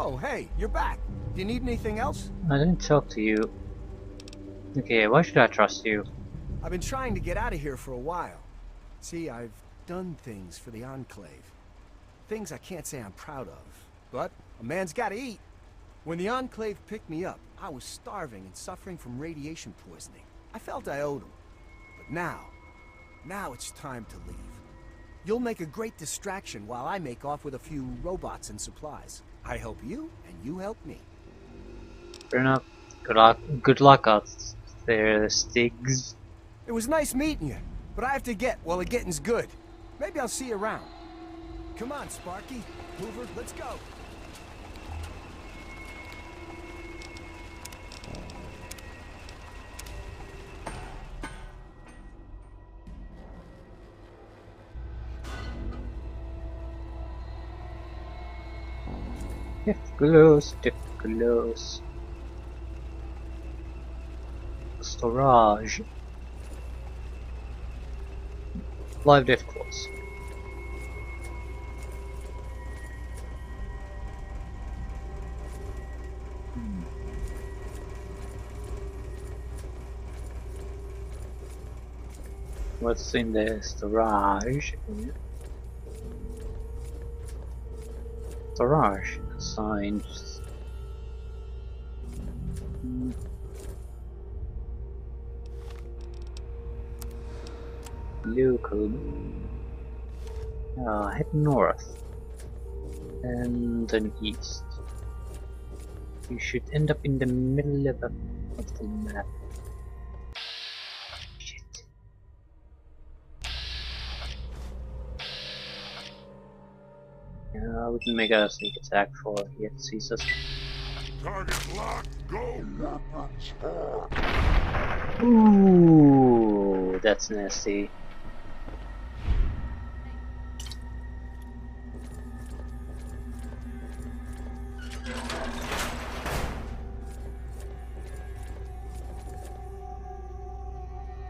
Oh, hey, you're back. Do you need anything else? I didn't talk to you. Okay, why should I trust you? I've been trying to get out of here for a while. See, I've done things for the Enclave. Things I can't say I'm proud of. But a man's gotta eat. When the Enclave picked me up, I was starving and suffering from radiation poisoning. I felt I owed them. But now it's time to leave. You'll make a great distraction while I make off with a few robots and supplies. I help you, and you help me. Fair enough. Good luck out there, Stiggs. It was nice meeting you, but I have to get while the getting's good. Maybe I'll see you around. Come on, Sparky. Hoover, let's go. Difficult. Storage. Live difficult. What's in the storage? Storage assigned. Local. Head north and then east. You should end up in the middle of the map. Shit. We can make a sneak attack for he sees us. Target locked, go! Ooh, that's nasty.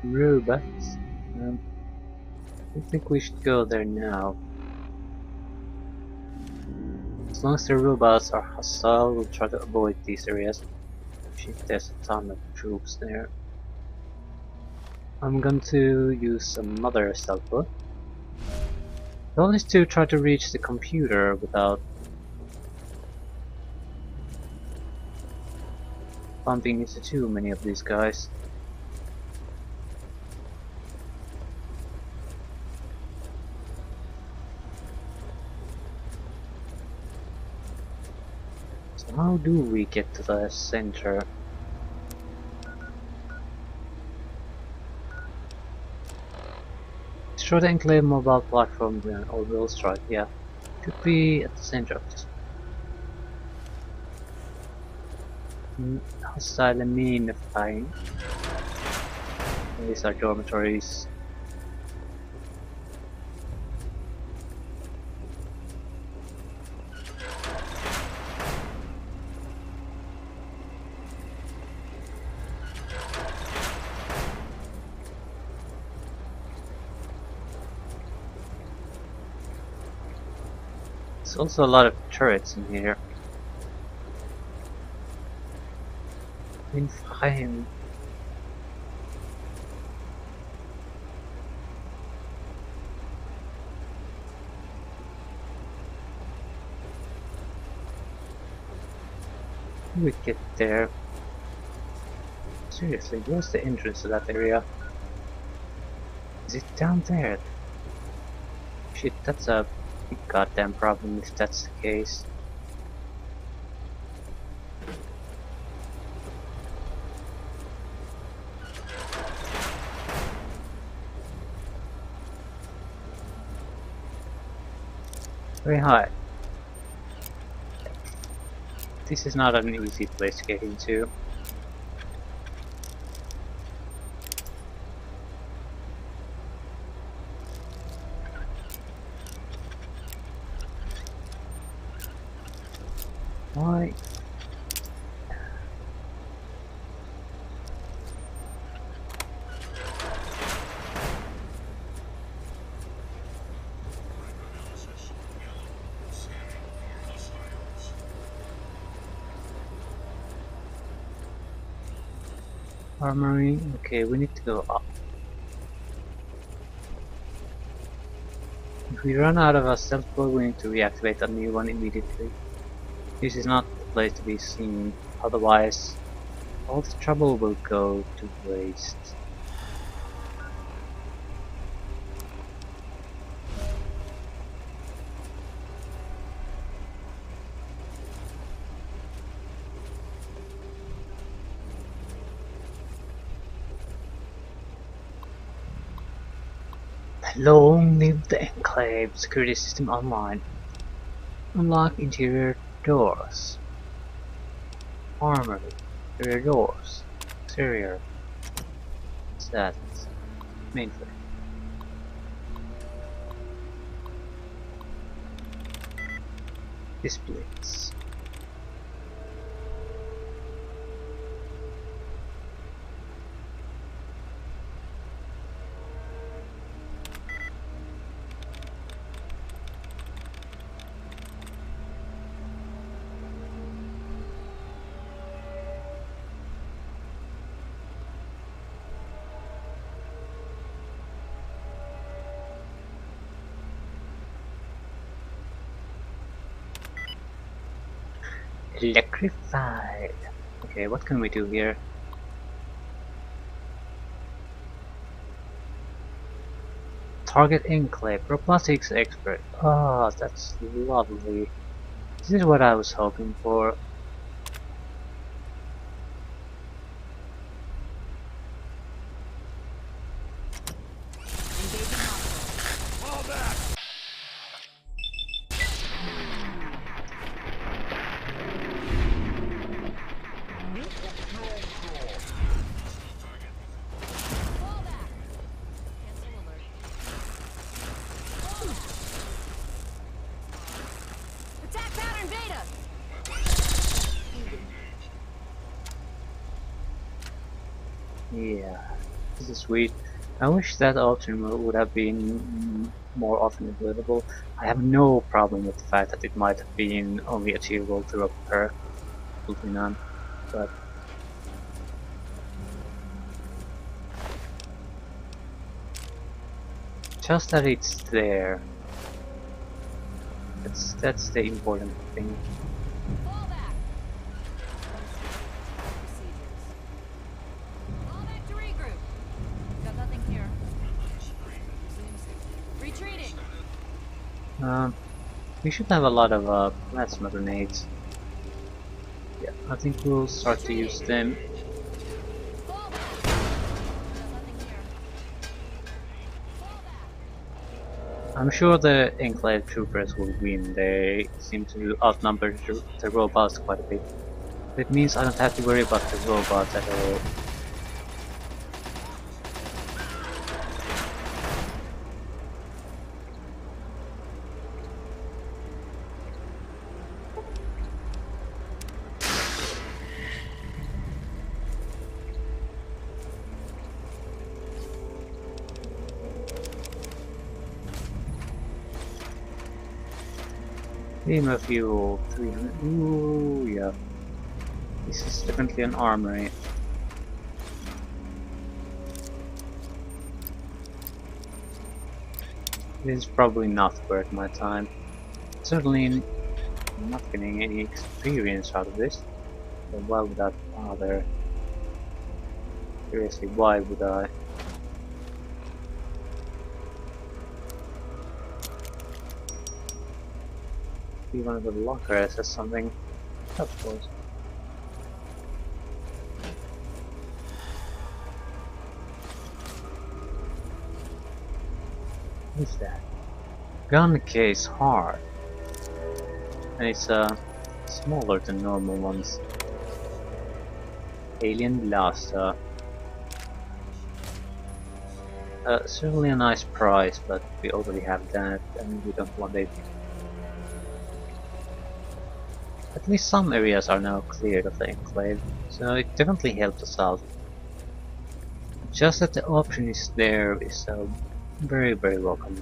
Robots. I think we should go there now. As long as the robots are hostile, we'll try to avoid these areas. Shit, there's a ton of troops there. I'm going to use some other stealth book. The goal is to try to reach the computer without bumping into too many of these guys. So how do we get to the center? Destroy the Enclave mobile platform or will strike, yeah. Could be at the center of this. Hostile amenifying. These are dormitories. There's also a lot of turrets in here. Fine. We get there. Seriously, where's the entrance to that area? Is it down there? Shit, that's a big goddamn problem if that's the case. Very high. This is not an easy place to get into. Why? Armory. Okay, we need to go up. If we run out of a stealth bow, we need to reactivate a new one immediately. This is not the place to be seen, otherwise all the trouble will go to waste. Long live the Enclave security system online. Unlock interior doors. Armory. Interior doors. Exterior. What's that? Main floor. Displays. Electrified. Okay, what can we do here? Target Enclave, robotics expert. Oh, that's lovely. This is what I was hoping for. Fall back! Attack pattern beta! Yeah, this is sweet. I wish that option would have been more often available. I have no problem with the fact that it might have been only achievable through a perk, absolutely none. But just that it's there. That's the important thing. Fall back! Procedures. Fall back to regroup. Got nothing here. Retreating! We should have a lot of plasma grenades. Yeah, I think we'll start to use them. Fall back! Got nothing here. Fall back! I'm sure the Enclave troopers will win. They seem to outnumber the robots quite a bit. That means I don't have to worry about the robots at all. Beam fuel 300. Ooh, yeah. This is definitely an armory. This is probably not worth my time. Certainly I'm not getting any experience out of this. So why would I bother? Seriously, why would I? Be one of the lockers has something. Of course. What's that? Gun case hard. And it's smaller than normal ones. Alien blaster. Certainly a nice price, but we already have that and we don't want it. At least some areas are now cleared of the Enclave, so it definitely helps us out. Just that the option is there is very, very welcome.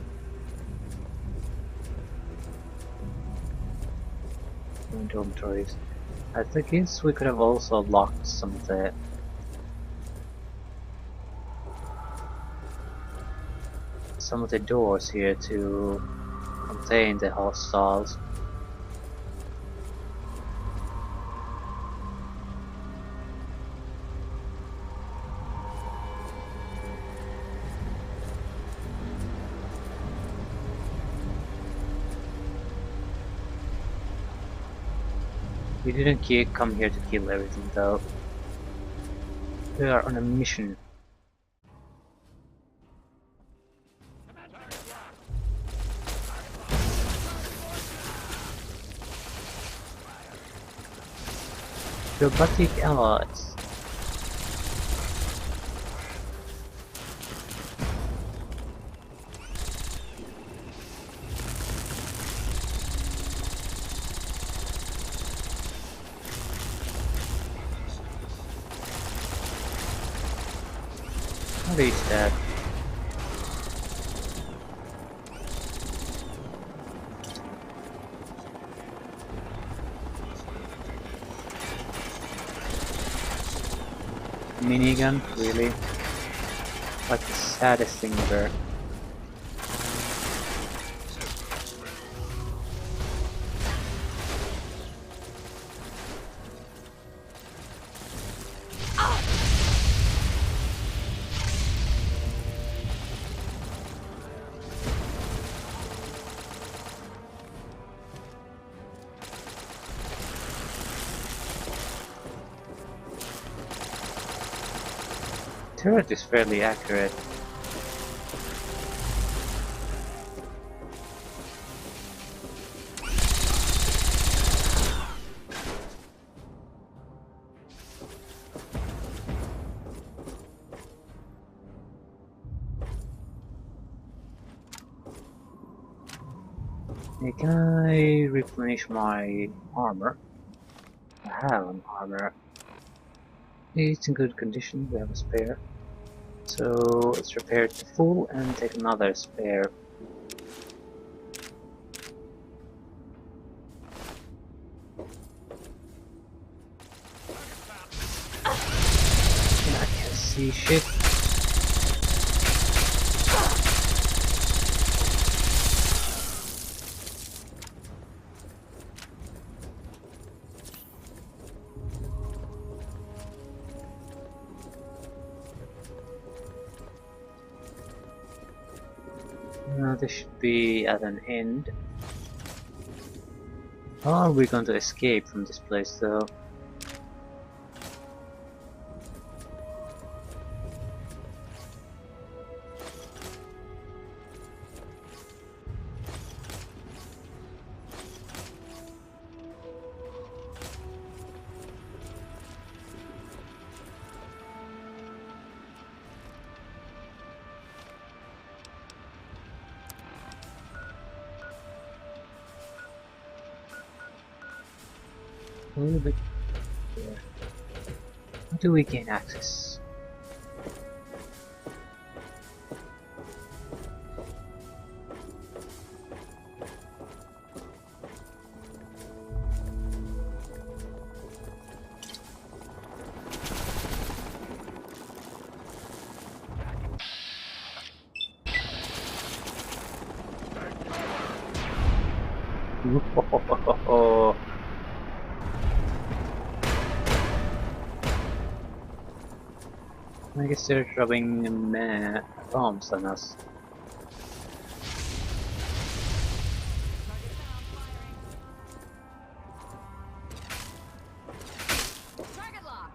Dormitories. I think we could have also locked some of the some of the doors here to contain the hostiles. We didn't come here to kill everything though. We are on a mission. Robotic allies. What is that? Minigun? Really? Like the saddest thing ever. Turret is fairly accurate. Hey, can I replenish my armor? I have an armor. It's in good condition, we have a spare. So let's repair it to full and take another spare. I can't see shit. Now this should be at an end. How are we going to escape from this place though? A little bit here. How do we gain access? I guess they're dropping bombs on us. Target locked.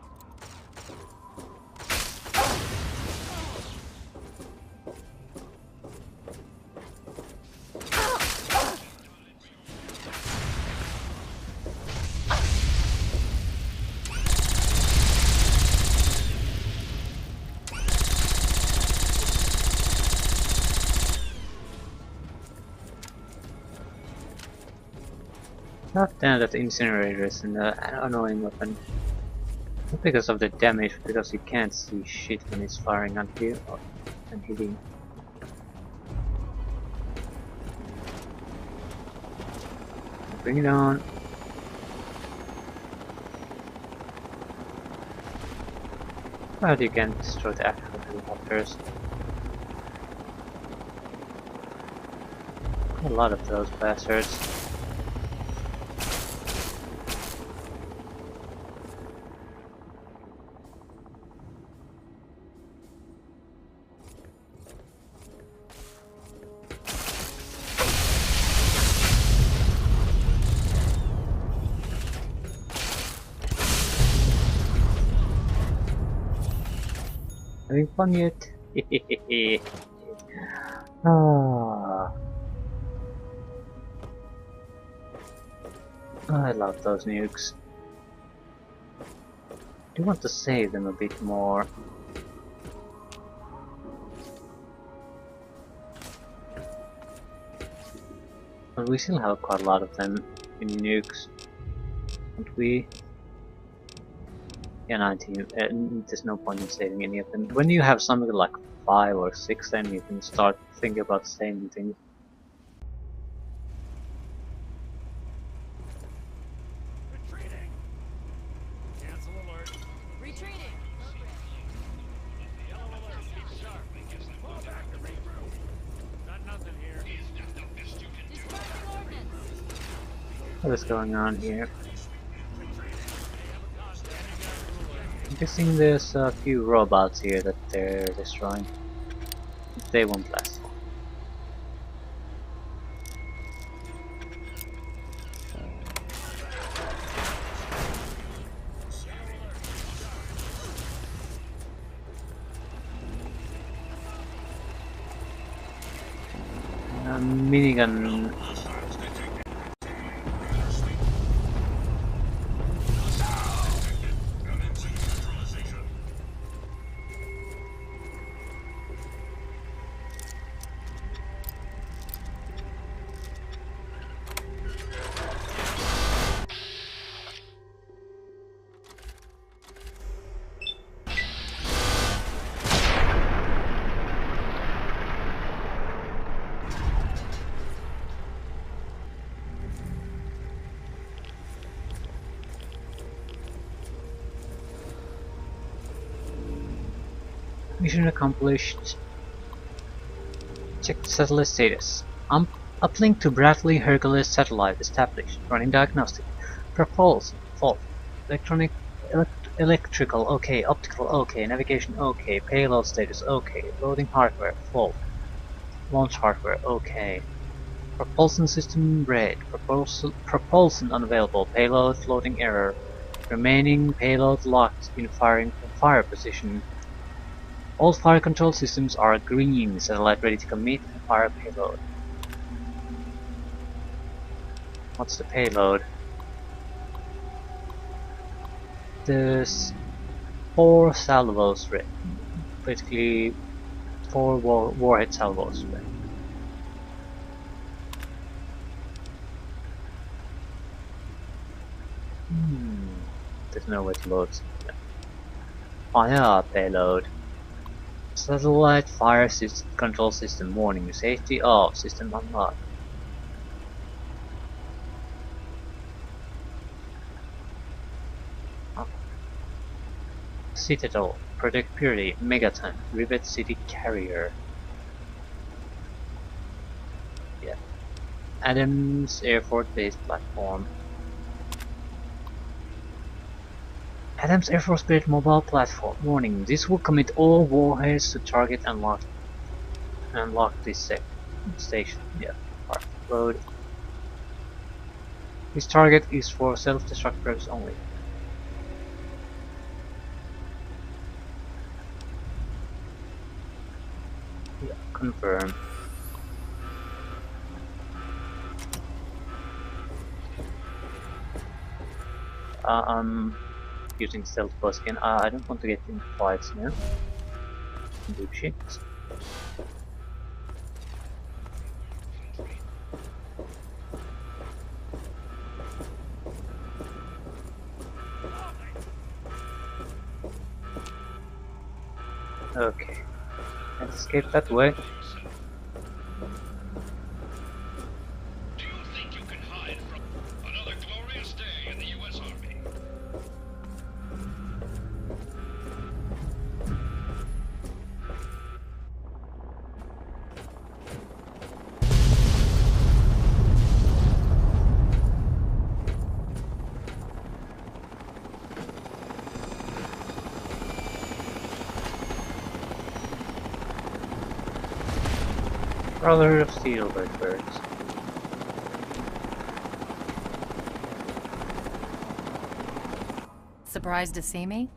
Not damn, that incinerator is an annoying weapon. Not because of the damage, but because you can't see shit when it's firing at you and hitting. Bring it on. But you can destroy the actual helicopters. A lot of those bastards. Having fun yet? Ah, I love those nukes. Do want to save them a bit more. But we still have quite a lot of them in nukes, don't we? Yeah, 19. There's no point in saving any of them. When you have something like 5 or 6, then you can start thinking about saving things. Retreating! Cancel alert. Retreating. Yellow alert. Keep sharp. Fall back to regroup. Got nothing here. Dispersing ordnance. What is going on here? I'm guessing there's a few robots here that they're destroying. They won't last long. Minigun. Mission accomplished. Check the satellite status. Uplink to Bradley Hercules satellite established. Running diagnostic. Propulsion fault. Electrical okay. Optical okay. Navigation okay. Payload status okay. Loading hardware fault. Launch hardware okay. Propulsion system red. Propulsion unavailable. Payload loading error. Remaining payload locked in fire position. All fire control systems are green. Satellite ready to commit and fire payload. What's the payload? There's 4 salvos ready. Basically 4 warhead salvos ready. There's no way to load something. Fire payload. Satellite fire control system warning. Safety off. System unlocked. Citadel. Project Purity. Megaton. Rivet City Carrier. Yeah. Adams Air Force Base platform. Adams Air Force Base mobile platform. Warning, this will commit all warheads to target and lock this station. Yeah, part load. This target is for self-destruct purpose only. Yeah, confirm. Using stealth bus again. I don't want to get into fights now. Do shit. Okay. Let's escape that way. Do you think you can hide from another glorious day in the U.S. Army? Brotherhood of Steel birds. Surprised to see me?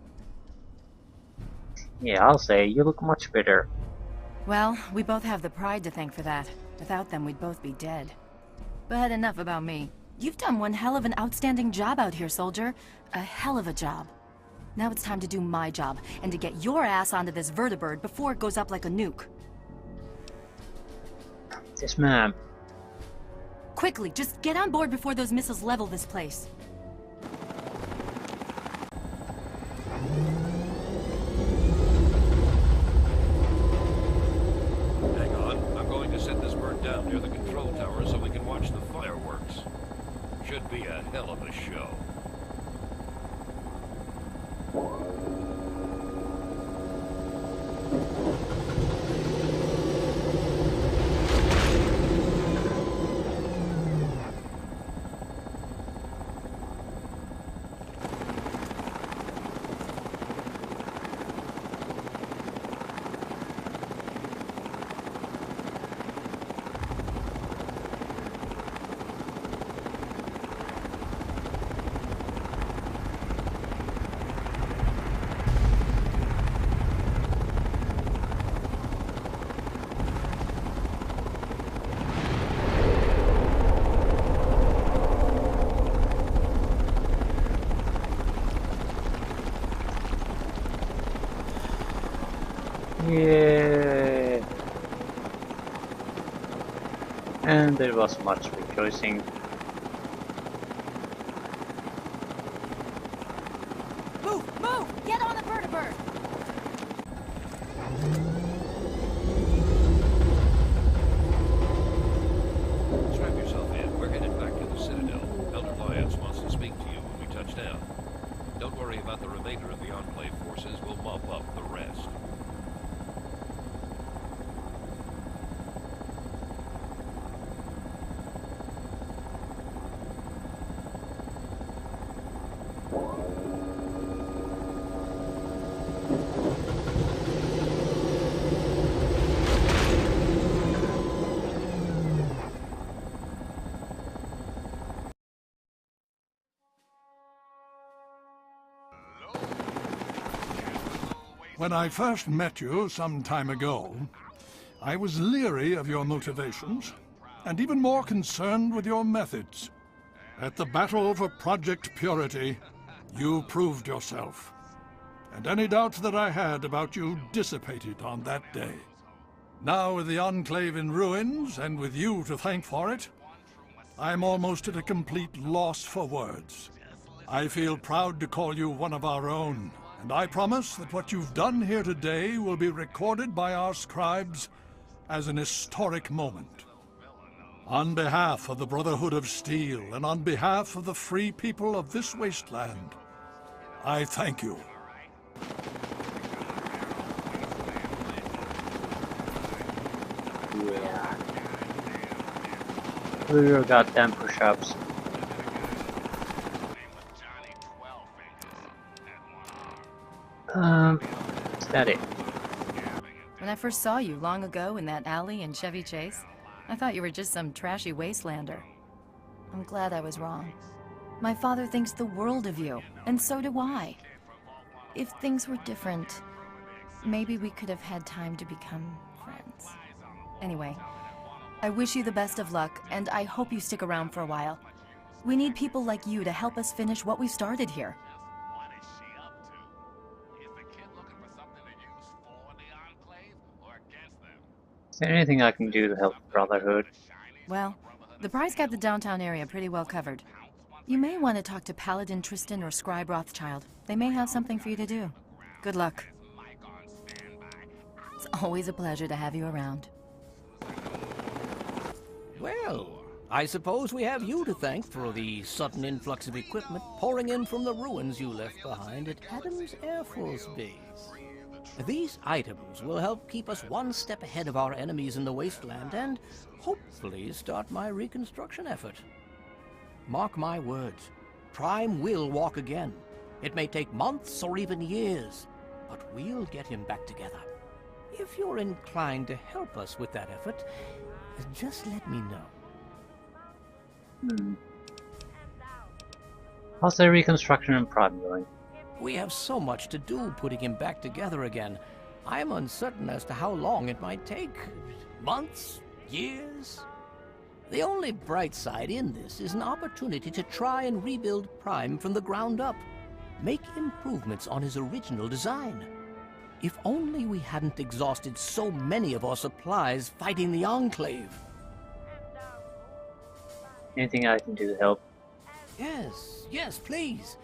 Yeah, I'll say, you look much better. Well, we both have the pride to thank for that. Without them, we'd both be dead. But enough about me. You've done one hell of an outstanding job out here, soldier. A hell of a job. Now it's time to do my job, and to get your ass onto this vertibird before it goes up like a nuke. Yes, ma'am. Quickly, just get on board before those missiles level this place. Hang on, I'm going to set this bird down near the control tower so we can watch the fireworks. Should be a hell of a show. Yeah. And there was much rejoicing. Move! Move! Get on the vertibird! Strap yourself in. We're headed back to the Citadel. Elder Lyons wants to speak to you when we touch down. Don't worry about the remainder of the Enclave forces. We'll mop up the rest. When I first met you some time ago, I was leery of your motivations, and even more concerned with your methods. At the battle for Project Purity, you proved yourself. And any doubts that I had about you dissipated on that day. Now with the Enclave in ruins, and with you to thank for it, I'm almost at a complete loss for words. I feel proud to call you one of our own, and I promise that what you've done here today will be recorded by our scribes as an historic moment. On behalf of the Brotherhood of Steel, and on behalf of the free people of this wasteland, I thank you. Yeah. Do your goddamn push-ups. Is that it? When I first saw you long ago in that alley in Chevy Chase, I thought you were just some trashy wastelander. I'm glad I was wrong. My father thinks the world of you, and so do I. If things were different, maybe we could have had time to become friends. Anyway, I wish you the best of luck, and I hope you stick around for a while. We need people like you to help us finish what we started here. What is she up to? Is the kid looking for something to use for the Enclave or against them? Is there anything I can do to help the Brotherhood? Well, the prize got the downtown area pretty well covered. You may want to talk to Paladin Tristan or Scribe Rothschild. They may have something for you to do. Good luck. It's always a pleasure to have you around. Well, I suppose we have you to thank for the sudden influx of equipment pouring in from the ruins you left behind at Adams Air Force Base. These items will help keep us one step ahead of our enemies in the wasteland and hopefully start my reconstruction effort. Mark my words, Prime will walk again. It may take months or even years, but we'll get him back together. If you're inclined to help us with that effort, Just let me know. How's the reconstruction in Prime going? We have so much to do putting him back together again. I am uncertain as to how long it might take. Months? Years? The only bright side in this is an opportunity to try and rebuild Prime from the ground up. Make improvements on his original design. If only we hadn't exhausted so many of our supplies fighting the Enclave. Anything I can do to help? Yes, please.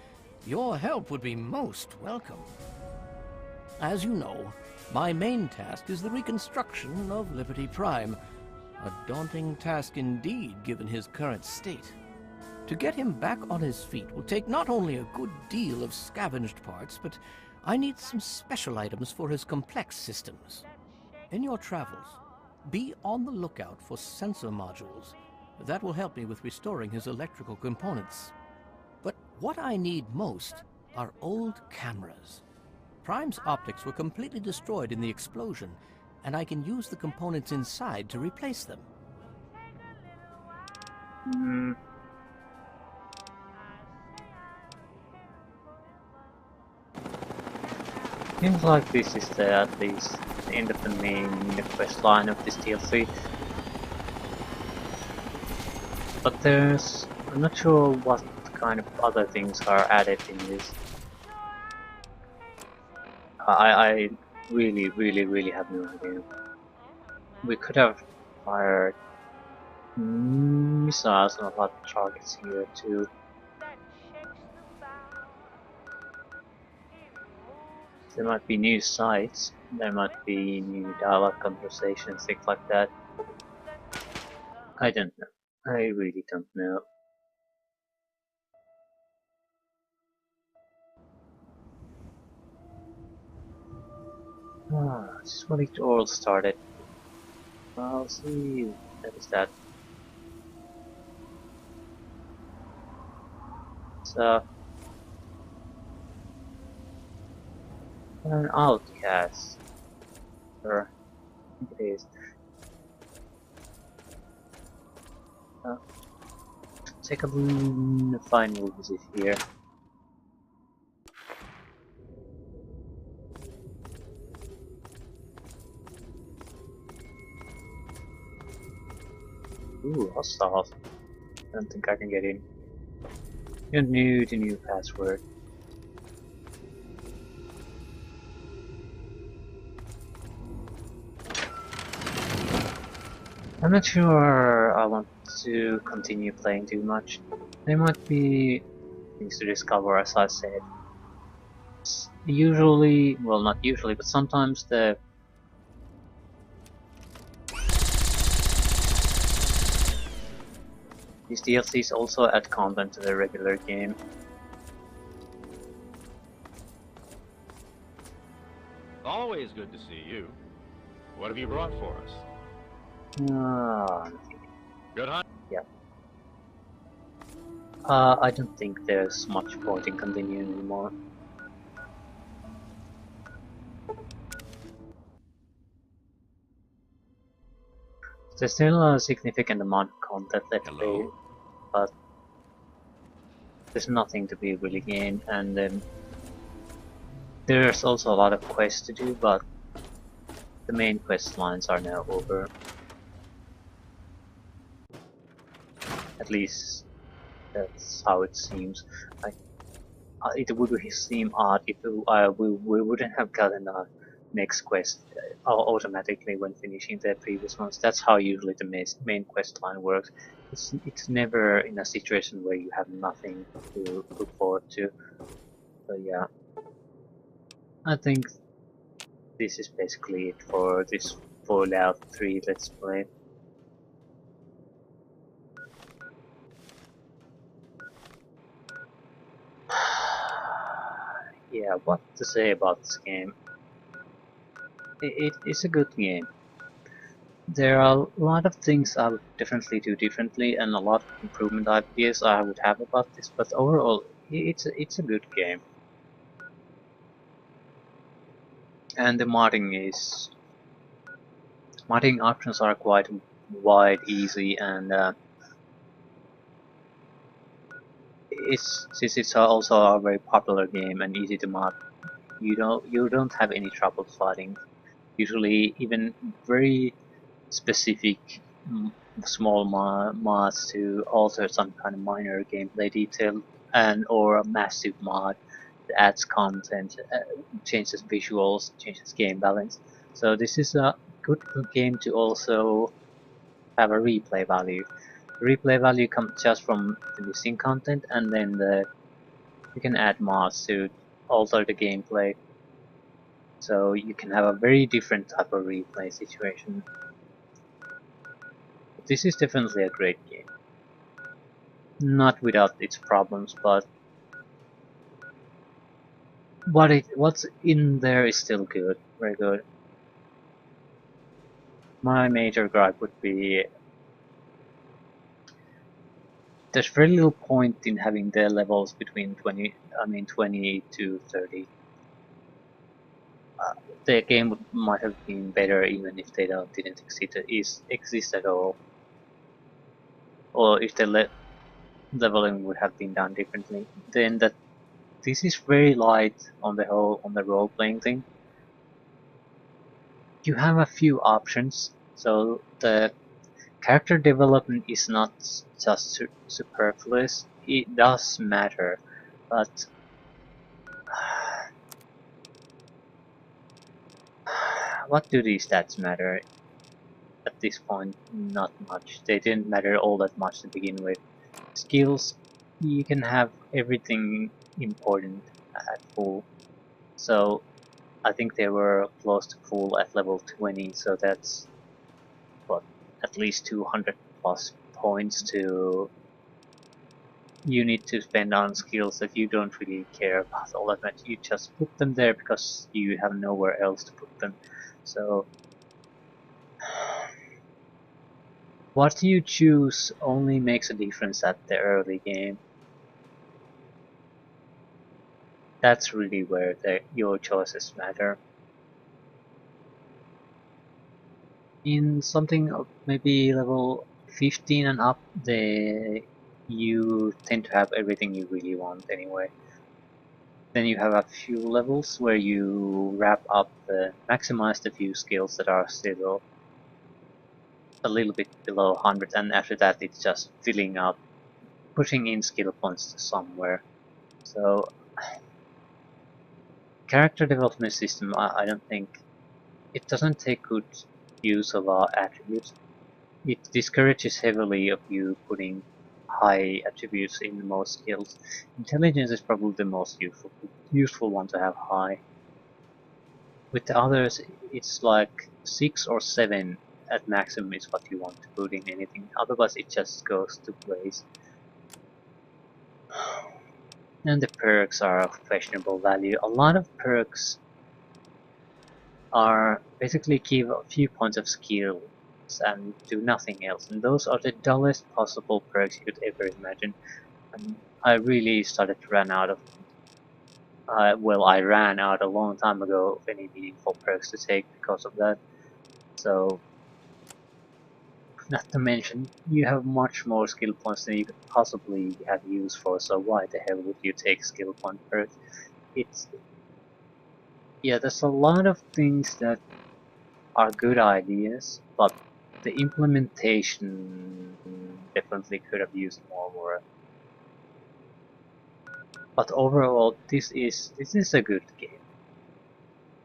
Your help would be most welcome. As you know, my main task is the reconstruction of Liberty Prime. A daunting task indeed, given his current state. To get him back on his feet will take not only a good deal of scavenged parts, but I need some special items for his complex systems. In your travels, be on the lookout for sensor modules. That will help me with restoring his electrical components. But what I need most are old cameras. Prime's optics were completely destroyed in the explosion, and I can use the components inside to replace them. Seems like this is at least the end of the main quest line of this DLC. But I'm not sure what kind of other things are added in this. I really have no idea. We could have fired missiles on a lot of targets here too. There might be new sites, there might be new dialogue conversations, things like that. I don't know. I really don't know. This is when it all started. I'll see. That is that. So, an outcast. Or I think it is. Take a final visit here. Ooh, hostile. I don't think I can get in. You're new to new password. I'm not sure I want to continue playing too much. There might be things to discover, as I said. Usually, well, not usually, but sometimes these DLCs also add content to the regular game. Always good to see you. What have you brought for us? Good hunt? Yeah. I don't think there's much point in continuing anymore. There's still a significant amount of content left to play, but there's nothing to be really gained, and there's also a lot of quests to do, but the main quest lines are now over. At least that's how it seems. It would seem odd if we wouldn't have gotten a next quest automatically when finishing the previous ones. That's how usually the main quest line works. It's never in a situation where you have nothing to look forward to. So yeah, I think this is basically it for this Fallout 3 Let's Play. Yeah, what to say about this game? It is a good game. There are a lot of things I would definitely do differently, and a lot of improvement ideas I would have about this, but overall, it's a good game. And the modding options are quite wide, easy, and since it's also a very popular game and easy to mod, you don't have any trouble sliding. Usually, even very specific mm, small mods to alter some kind of minor gameplay detail and or a massive mod that adds content, changes visuals, changes game balance. So this is a good game to also have a replay value. Replay value comes just from the missing content, and then you can add mods to alter the gameplay. So you can have a very different type of replay situation. This is definitely a great game. Not without its problems, but what's in there is still good, very good. My major gripe would be there's very little point in having the levels between 20 to 30. The game might have been better even if they didn't exist at all, or if the leveling would have been done differently. Then this is very light on the role playing thing. You have a few options, so the character development is not just superfluous. It does matter, but what do these stats matter? At this point, not much. They didn't matter all that much to begin with. Skills, you can have everything important at full. So I think they were close to full at level 20, so that's what, at least 200 plus points you need to spend on skills that you don't really care about all that much. You just put them there because you have nowhere else to put them. So what you choose only makes a difference at the early game. That's really where your choices matter. In something of maybe level 15 and up, you tend to have everything you really want anyway. Then you have a few levels where you wrap up maximize the few skills that are still a little bit below 100, and after that it's just filling up, pushing in skill points somewhere. So character development system, I don't think it doesn't take good use of our attributes. It discourages heavily of you putting high attributes in most skills. Intelligence is probably the most useful one to have high. With the others, it's like 6 or 7 at maximum is what you want to put in anything. Otherwise, it just goes to waste. And the perks are of questionable value. A lot of perks are basically give a few points of skill and do nothing else, and those are the dullest possible perks you could ever imagine. And I really started to run out of well, I ran out a long time ago of any meaningful perks to take because of that. So not to mention, you have much more skill points than you could possibly have use for, so why the hell would you take skill point perks? Yeah, there's a lot of things that are good ideas, but the implementation definitely could have used more work. But overall, this is a good game.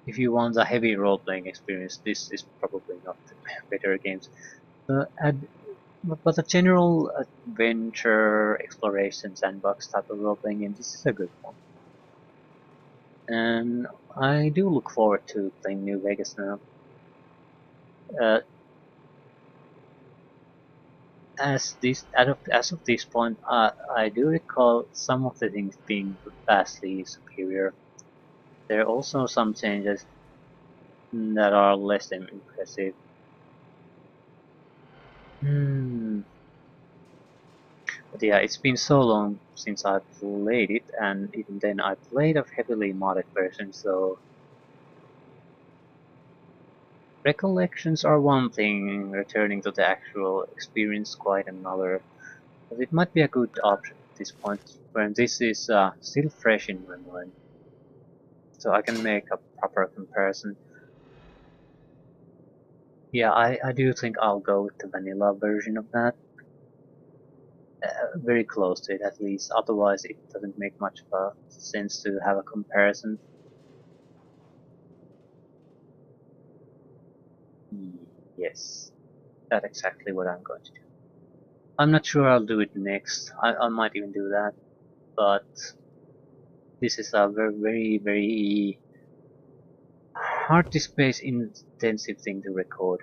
If you want a heavy role-playing experience, this is probably not the better games. But a general adventure, exploration, sandbox type of role-playing game, this is a good one. And I do look forward to playing New Vegas now. As of this point, I do recall some of the things being vastly superior. There are also some changes that are less than impressive. But yeah, it's been so long since I played it, and even then I played a heavily modded version, so recollections are one thing, returning to the actual experience quite another. But it might be a good option at this point, when this is still fresh in my mind. So I can make a proper comparison. Yeah, I do think I'll go with the vanilla version of that. Very close to it at least, otherwise it doesn't make much of a sense to have a comparison. Yes, that's exactly what I'm going to do. I'm not sure I'll do it next, I might even do that, but this is a very hard disk space intensive thing to record,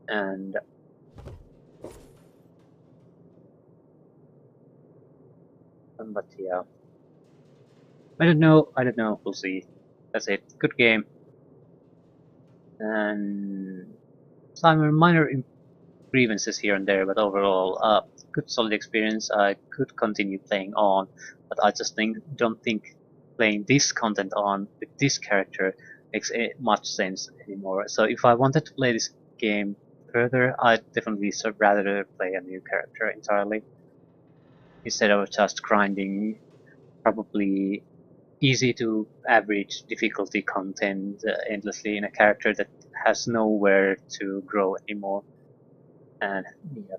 and but yeah, I don't know, we'll see. That's it, good game, and some minor grievances here and there, but overall, good solid experience. I could continue playing on, but I just don't think playing this content on with this character makes much sense anymore. So if I wanted to play this game further, I'd definitely rather play a new character entirely, instead of just grinding probably easy to average difficulty content endlessly in a character that has nowhere to grow anymore. And yeah,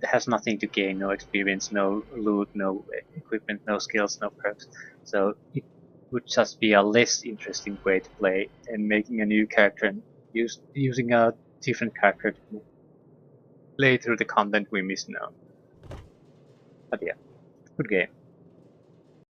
has nothing to gain, no experience, no loot, no equipment, no skills, no perks. So it would just be a less interesting way to play, and making a new character and using a different character to play through the content we miss now. But yeah, good game.